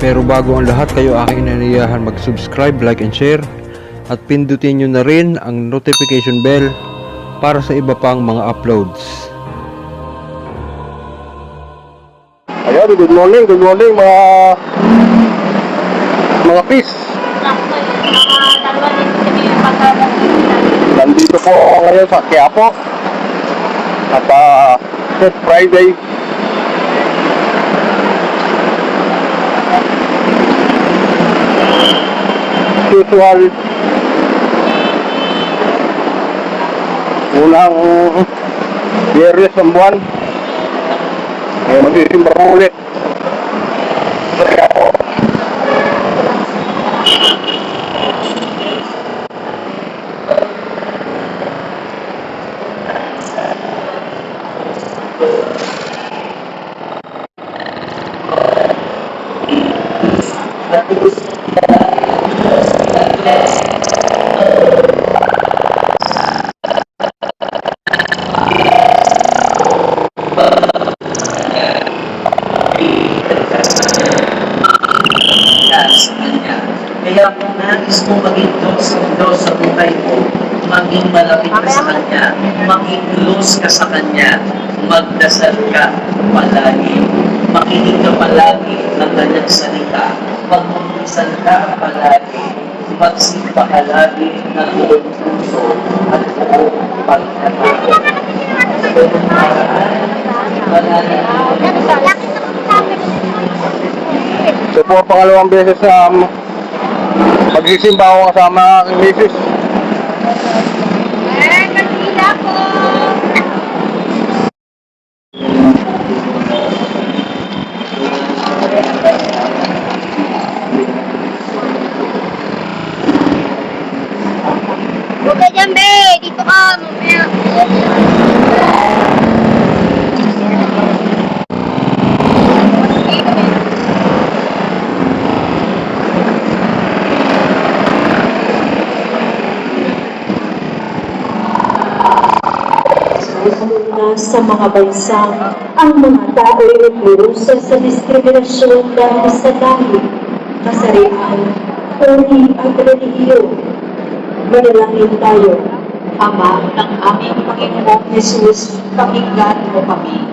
Pero bago ang lahat, kayo aking inaniyahan mag-subscribe, like and share at pindutin nyo na rin ang notification bell para sa iba pang mga uploads. Ayan, good morning mga peace. Nandito po ako ngayon sa Quiapo at Good Friday. Usual unang Biyernes ng buwan, magsisimba ko ulit. Kaya kung nais mo maging Diyos sa buhay mo, maging malapit ka sa Kanya, maging close ka sa Kanya, magdasal ka palagi, makinig ka palagi ng Kanyang salita, magmumulsal ka palagi, magsimba ka lagi ng buong puso at buong pagkatao. Sa buong paraan, Ito po pangalawang beses na magsisimba ako kasama ng aking misis. Kasila po! Huwag ka dyan, be! Dito ka! Mamaya! Sa mga bansa, ang mga tao ay nagdurusa sa diskriminasyon dahil sa dahil, kasarian, uri at relihiyon. Manalangin tayo. Ama ng aming Panginoong Jesus, pakinggan mo kami.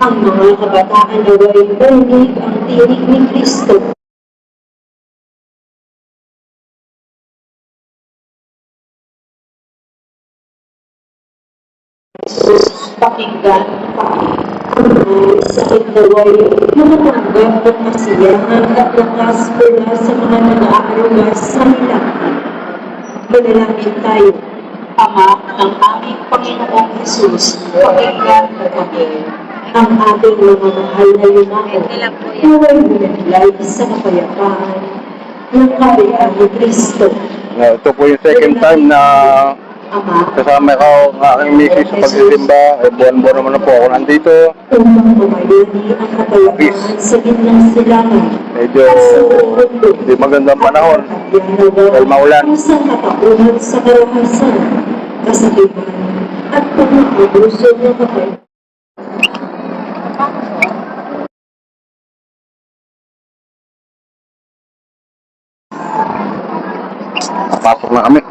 Ang mga kabataan naway marinig ang tinig ni Kristo. Pakinggan kami. Ang sakit naway makatanggap ng kasiyahan at lakas mula sa mga nag-aaruga sa nila. Manalangin tayo. Ama ng aming Panginoong Jesus, pakinggan mo kami. Ang ating mga mahal na yumao, naway binilay sa kapayapaan ng kaharian ni Kristo. Ito po yung second time na kasama ko ng aking misis sa pagsisimba. Buwan-buwan naman na po ako nandito. Upang bumayani ang kapayapaan sa gitnang silangan. Medyo hindi magandang panahon dahil maulan. Sa katauhan sa karahasan, kasakiman, at pang-abuso ng kapayapaan. Pasok na kami.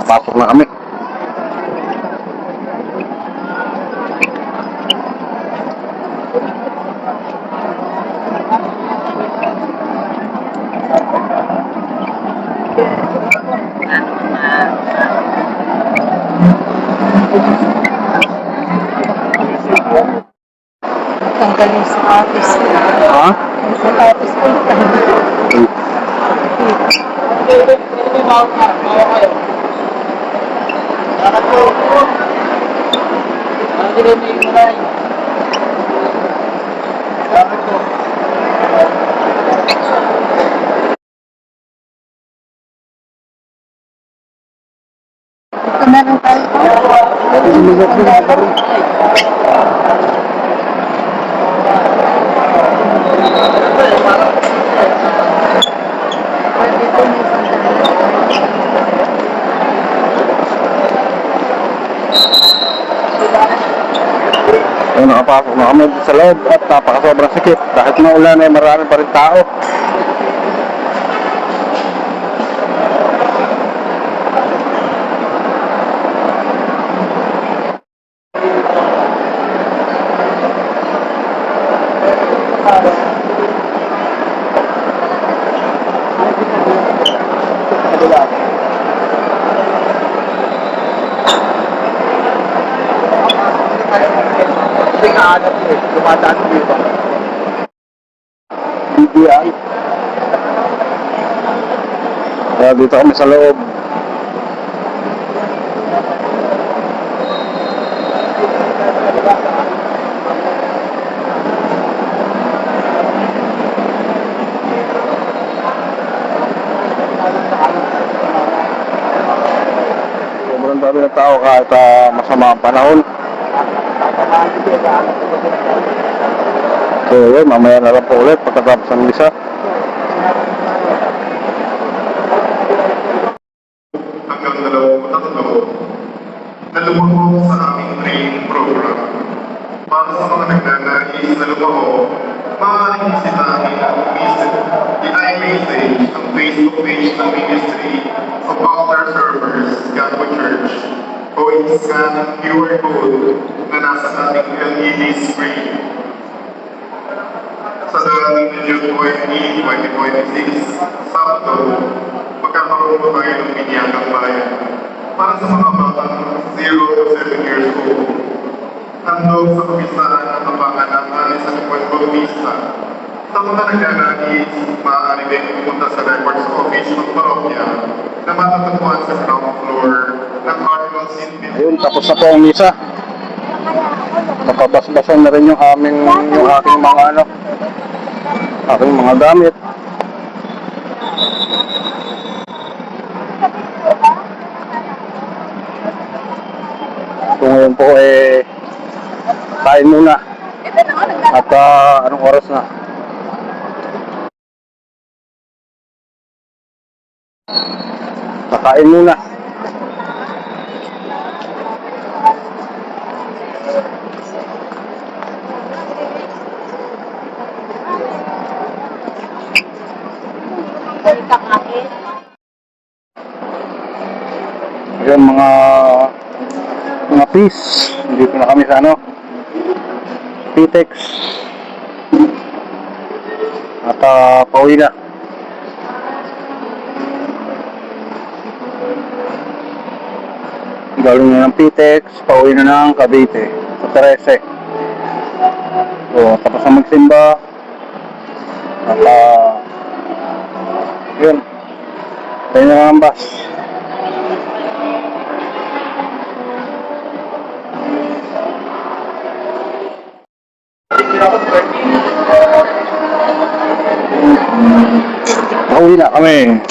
Pasok na kami. Tanggalin sa office ko. Ha? Sa office ko. Meron tayo. Ayun, nakapasok na kami sa loob at napakasobrang sikip. Kahit maulan ay marami pa rin tao. BBI. Kaya dito kami sa loob. Sobrang dami ng tao kahit masama ang panahon. So yun, mamaya na lang po ulit pagkatapos ng misa. Hanggang 23 na lumago sa aming training program. Para sa mga nagnanais na lumago, maaaring bisitahin ang i-message ang Facebook page ng Ministry of Altar Servers, Gatwa Church, o i-scan ang QR code na nasa ating LED screen. Sa darating na June 20, 2026, Sabado, magkakaroon po tayo ng Binyakang Bayan para sa mga batang 0 to 7 years old. Handog sa kapisahan ng kapangalangan sa Juan Bautista. Sa mga nagnanais, maaari din pumunta sa records office ng parokya na matatagpuan sa ground floor ng Cardinal St. Vincent. Ayun, tapos na po ang misa. Nakabasbasan na rin yung aking mga gamit. So ngayon po kain muna. At anong oras na? Kakain muna. Ayan mga fish. Dito na kami sa Pitex. At pauwi na. Galing na ng Pitex, pauwi na ng Cavite sa 13. So tapos na magsimba. At yun, tayo na ang bus. Pauwi na kami.